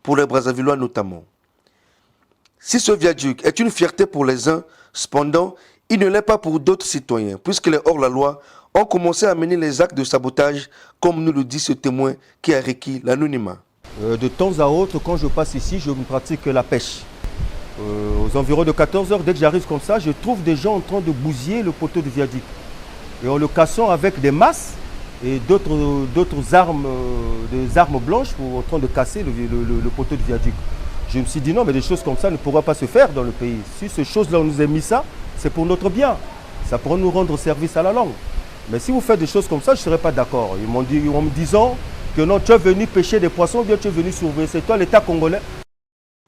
pour les Brazzavillois notamment. Si ce viaduc est une fierté pour les uns, cependant, il ne l'est pas pour d'autres citoyens, puisque les hors-la-loi ont commencé à mener les actes de sabotage, comme nous le dit ce témoin qui a requis l'anonymat. De temps à autre, quand je passe ici, je pratique la pêche. Aux environs de 14 h, dès que j'arrive comme ça, je trouve des gens en train de bousiller le poteau de viaduc. Et en le cassant avec des masses et d'autres armes, des armes blanches en train de casser le poteau de viaduc. Je me suis dit non, mais des choses comme ça ne pourraient pas se faire dans le pays. Si ces choses-là, on nous a mis ça, c'est pour notre bien. Ça pourrait nous rendre service à la langue. Mais si vous faites des choses comme ça, je ne serais pas d'accord. Ils m'ont dit, en me disant que non, tu es venu pêcher des poissons, ou bien tu es venu surveiller. C'est toi l'État congolais.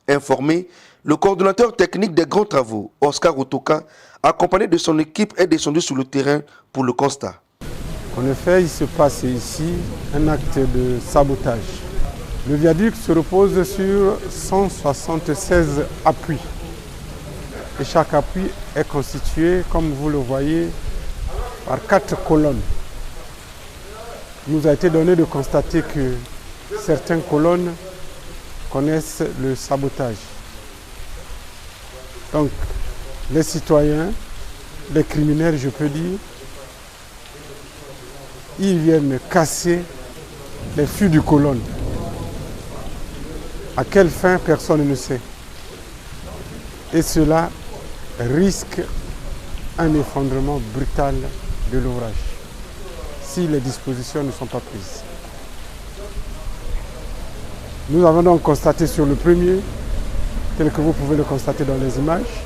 Informé, le coordonnateur technique des grands travaux, Oscar Otoka, accompagné de son équipe, est descendu sur le terrain pour le constat. En effet, il se passe ici un acte de sabotage. Le viaduc se repose sur 176 appuis. Et chaque appui est constitué, comme vous le voyez, par 4 colonnes. Il nous a été donné de constater que certaines colonnes connaissent le sabotage. Donc, les citoyens, les criminels, je peux dire, ils viennent casser les fûts de colonnes. À quelle fin, personne ne sait. Et cela risque un effondrement brutal de l'ouvrage, si les dispositions ne sont pas prises. Nous avons donc constaté sur le premier, tel que vous pouvez le constater dans les images,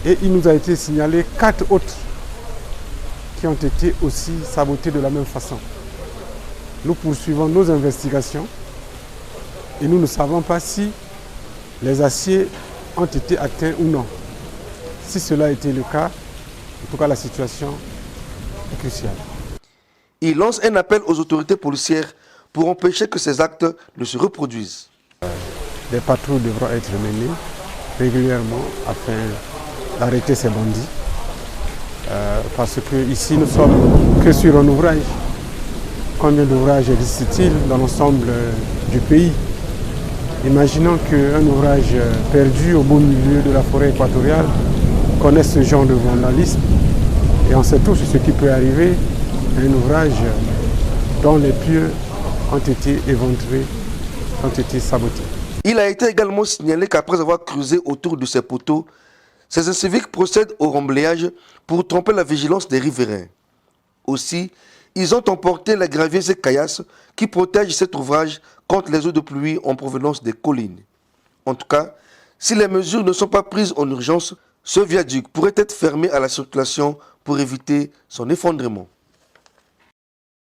et il nous a été signalé 4 autres qui ont été aussi sabotés de la même façon. Nous poursuivons nos investigations et nous ne savons pas si les aciers ont été atteints ou non. Si cela a été le cas, en tout cas la situation est cruciale. Il lance un appel aux autorités policières pour empêcher que ces actes ne se reproduisent. Des patrouilles devront être menées régulièrement afin d'arrêter ces bandits. Parce qu'ici nous sommes que sur un ouvrage. Combien d'ouvrages existe-t-il dans l'ensemble du pays? Imaginons qu'un ouvrage perdu au beau milieu de la forêt équatoriale connaisse ce genre de vandalisme. Et on sait tous ce qui peut arriver à un ouvrage dont les pieux ont été éventrés, ont été sabotés. Il a été également signalé qu'après avoir creusé autour de ces poteaux, ces inciviques procèdent au remblayage pour tromper la vigilance des riverains. Aussi, ils ont emporté les graviers et caillasses qui protègent cet ouvrage contre les eaux de pluie en provenance des collines. En tout cas, si les mesures ne sont pas prises en urgence, ce viaduc pourrait être fermé à la circulation pour éviter son effondrement.